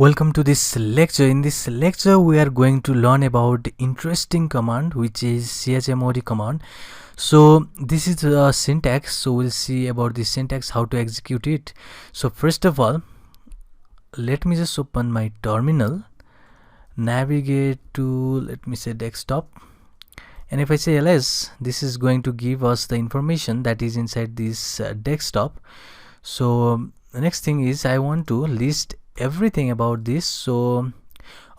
Welcome to this lecture. In this lecture we are going to learn about interesting command which is chmod command. So this is a syntax, so we'll see about the syntax, how to execute it. So first of all, let me just open my terminal, navigate to, let me say, desktop, and if I say ls, this is going to give us the information that is inside this desktop. So the next thing is I want to list everything about this, so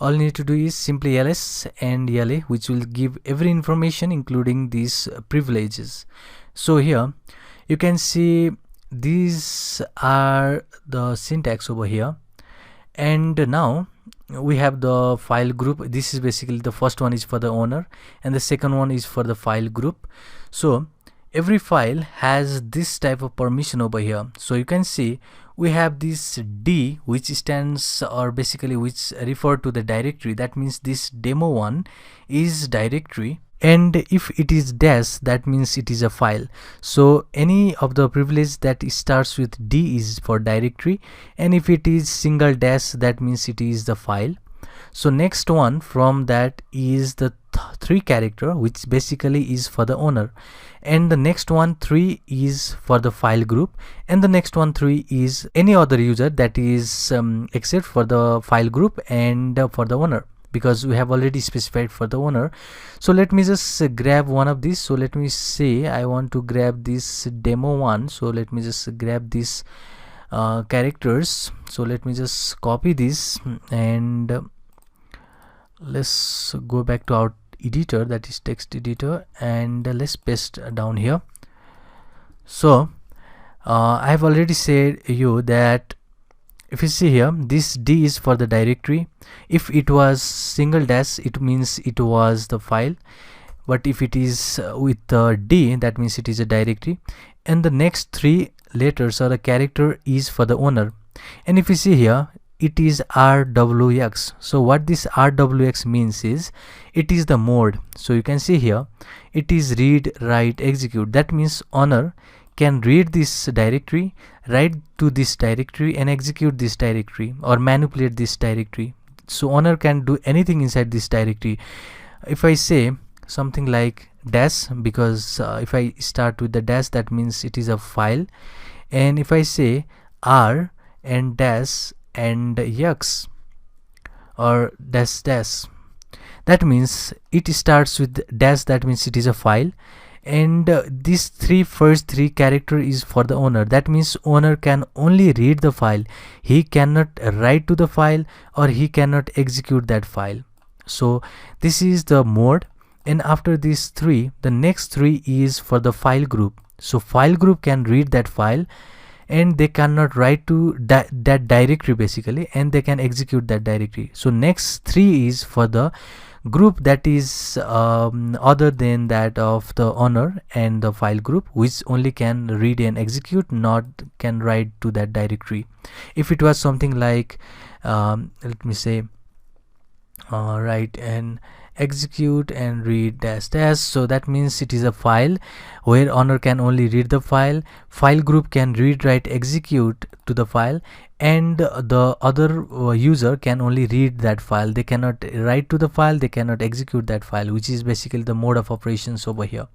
all you need to do is simply ls and la, which will give every information including these privileges. So here you can see these are the syntax over here, and now we have the file group. This is basically the first one is for the owner and the second one is for the file group. So every file has this type of permission over here. So you can see we have this D, which stands, or basically which refer to the directory. That means this demo1 is directory, and if it is dash, that means it is a file. So any of the privilege that starts with D is for directory, and if it is single dash, that means it is the file. So next one from that is the 3 character, which basically is for the owner, and the next one 3 is for the file group, and the next one 3 is any other user, that is except for the file group and for the owner, because we have already specified for the owner. So let me just grab one of these. So let me say I want to grab this demo1. So let me just grab these characters. So let me just copy this and let's go back to our editor, that is text editor, and let's paste down here. So I have already said you that if you see here, this D is for the directory. If it was single dash, it means it was the file, but if it is with D, that means it is a directory, and the next 3 letters or the character is for the owner. And if you see here, it is RWX. So what this RWX means is it is the mode. So you can see here it is read, write, execute. That means owner can read this directory, write to this directory, and execute this directory or manipulate this directory. So owner can do anything inside this directory. If I say something like dash, because if I start with the dash, that means it is a file, and if I say R and dash and x or dash dash, that means it starts with dash, that means it is a file, and these first three character is for the owner. That means owner can only read the file, he cannot write to the file or he cannot execute that file. So this is the mode, and after these 3, the next 3 is for the file group. So file group can read that file and they cannot write to that directory basically, and they can execute that directory. So next 3 is for the group, that is other than that of the owner and the file group, which only can read and execute, not can write to that directory. If it was something like let me say write and execute and read dash dash, so that means it is a file where owner can only read the file, file group can read, write, execute to the file, and the other user can only read that file. They cannot write to the file, they cannot execute that file, which is basically the mode of operations over here.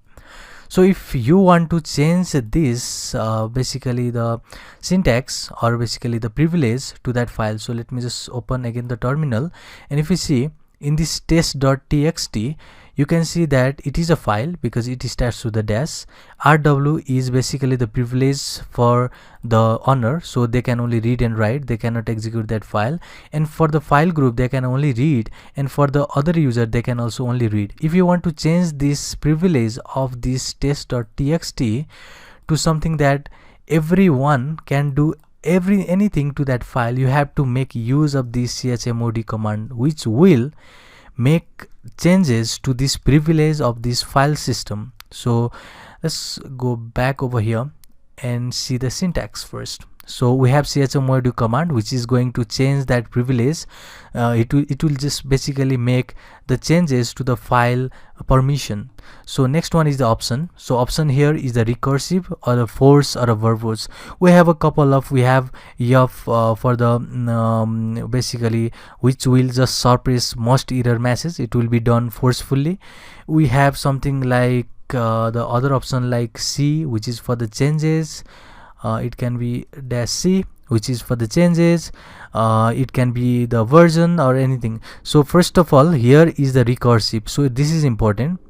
So if you want to change this basically the syntax or basically the privilege to that file, so let me just open again the terminal, and if you see in this test.txt, you can see that it is a file because it starts with the dash. RW is basically the privilege for the owner, so they can only read and write, they cannot execute that file, and for the file group they can only read, and for the other user they can also only read. If you want to change this privilege of this test.txt to something that everyone can do anything to that file, you have to make use of this chmod command, which will make changes to this privilege of this file system. So let's go back over here and see the syntax first. So we have chmod command, which is going to change that privilege. It will just basically make the changes to the file permission. So next one is the option. So option here is the recursive or a force or a verbose. We have a couple of, we have for the basically which will just suppress most error message. It will be done forcefully. We have something like the other option like C, which is for the changes. It can be -C, which is for the changes. It can be the version or anything. So first of all, here is the recursive. So this is important.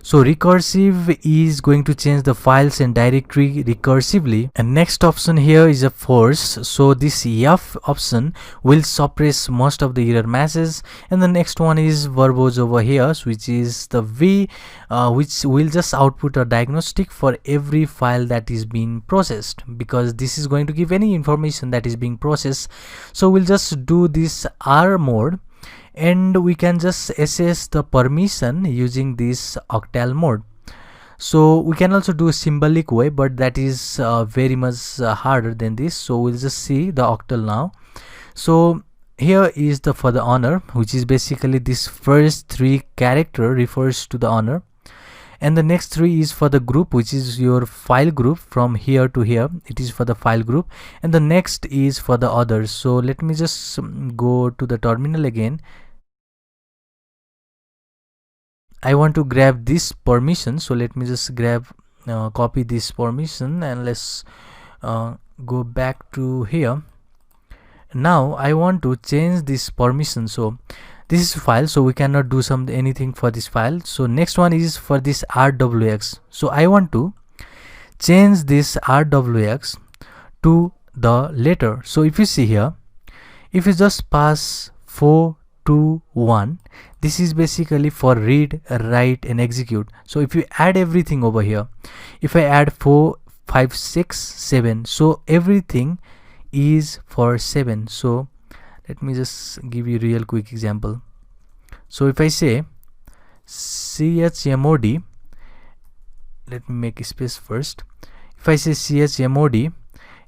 So recursive is going to change the files and directory recursively. And next option here is a force. So this F option will suppress most of the error messages. And the next one is verbose over here, which is the V, which will just output a diagnostic for every file that is being processed, because this is going to give any information that is being processed. So we'll just do this R mode, and we can just assess the permission using this octal mode. So we can also do a symbolic way, but that is very much harder than this. So we'll just see the octal now. So here is the for the honor, which is basically this first 3 character refers to the honor, and the next 3 is for the group, which is your file group. From here to here, it is for the file group, and the next is for the others. So let me just go to the terminal again. I want to grab this permission, so let me just grab copy this permission, and let's go back to here. Now I want to change this permission. So this is file, so we cannot do anything for this file. So next one is for this rwx. So I want to change this rwx to the letter. So if you see here, if you just pass 4 2 1, this is basically for read, write and execute. So if you add everything over here, if I add 4 5 6 7, so everything is for 7. So let me just give you a real quick example. So if I say chmod, let me make a space first. If I say chmod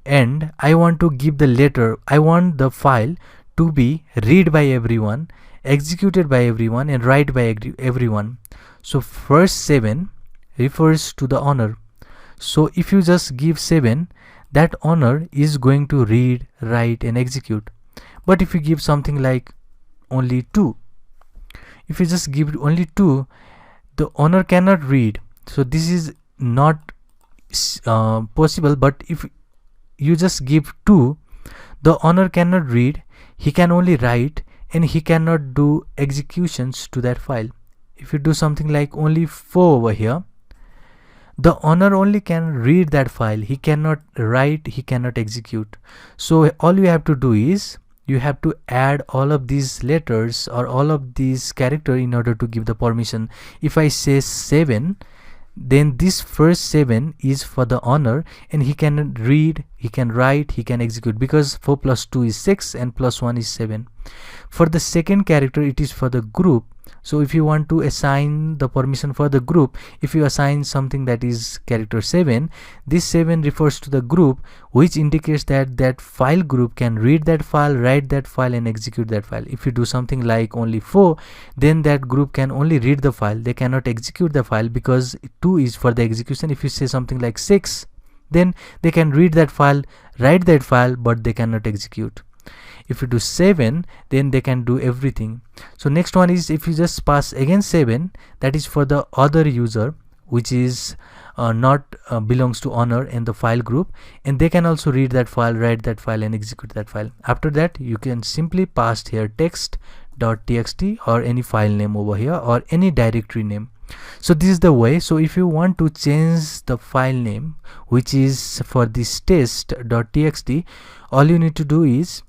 and I want to give the letter, I want the file to be read by everyone, executed by everyone and write by everyone. So first 7 refers to the honor. So if you just give 7, that honor is going to read, write and execute. But if you give something like only 2, if you just give only 2, the honor cannot read. So this is not possible. But if you just give 2, the honor cannot read, he can only write, and he cannot do executions to that file. If you do something like only 4 over here, the honor only can read that file, he cannot write, he cannot execute. So all you have to do is you have to add all of these letters or all of these characters in order to give the permission. If I say 7, then this first 7 is for the honor, and he can read, he can write, he can execute, because 4 plus 2 is 6 and plus 1 is 7. For the second character, it is for the group. So if you want to assign the permission for the group, if you assign something that is character 7, this 7 refers to the group, which indicates that that file group can read that file, write that file and execute that file. If you do something like only 4, then that group can only read the file, they cannot execute the file, because 2 is for the execution. If you say something like 6, then they can read that file, write that file, but they cannot execute. If you do 7, then they can do everything. So next one is if you just pass again 7, that is for the other user, which is not belongs to honor and the file group, and they can also read that file, write that file and execute that file. After that, you can simply pass here text.txt or any file name over here or any directory name. So this is the way. So if you want to change the file name, which is for this test.txt, all you need to do is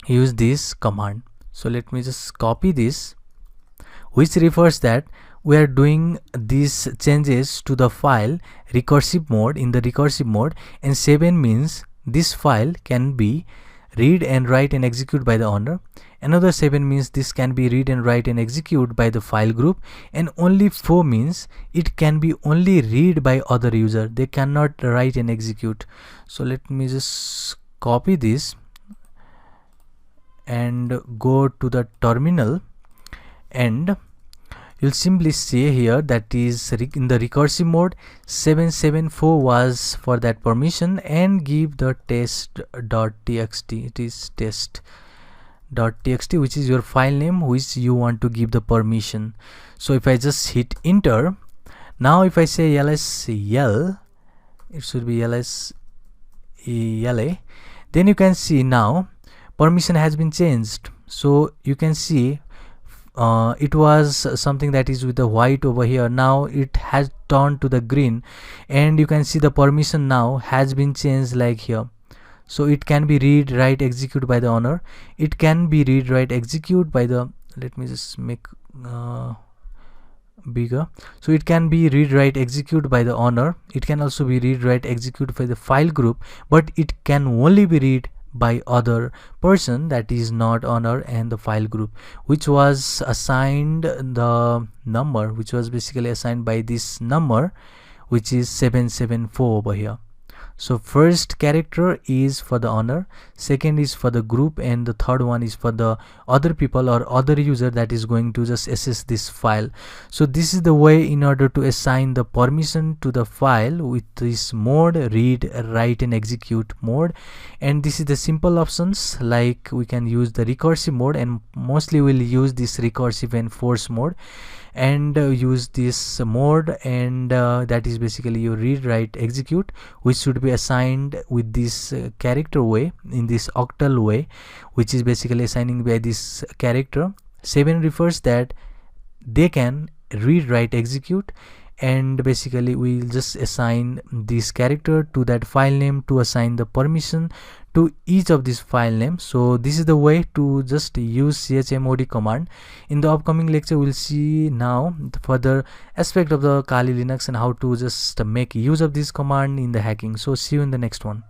use this command. So let me just copy this, which refers that we are doing these changes to the file recursive mode, in the recursive mode, and 7 means this file can be read and write and execute by the owner. Another 7 means this can be read and write and execute by the file group, and only 4 means it can be only read by other user, they cannot write and execute. So let me just copy this and go to the terminal, and you'll simply say here that is in the recursive mode 774 was for that permission, and give the test.txt. it is test.txt, which is your file name which you want to give the permission. So if I just hit enter, now if I say lsl, it should be lsela, then you can see now permission has been changed. So you can see it was something that is with the white over here, now it has turned to the green, and you can see the permission now has been changed like here. So it can be read, write, execute by the owner. It can be read, write, execute by the, let me just make bigger. So it can be read, write, execute by the owner. It can also be read, write, execute by the file group, but it can only be read by other person, that is not owner and the file group, which was assigned the number, which was basically assigned by this number, which is 774 over here. So first character is for the owner, second is for the group, and the third one is for the other people or other user that is going to just access this file. So this is the way in order to assign the permission to the file with this mode, read, write and execute mode. And this is the simple options, like we can use the recursive mode, and mostly we'll use this recursive and force mode, and use this mode, and that is basically your read, write, execute, which should be assigned with this character way, in this octal way, which is basically assigning by this character. 7 refers that they can read, write, execute, and basically we'll just assign this character to that file name to assign the permission to each of these file names. So this is the way to just use chmod command. In the upcoming lecture we'll see now the further aspect of the Kali Linux and how to just make use of this command in the hacking. So see you in the next one.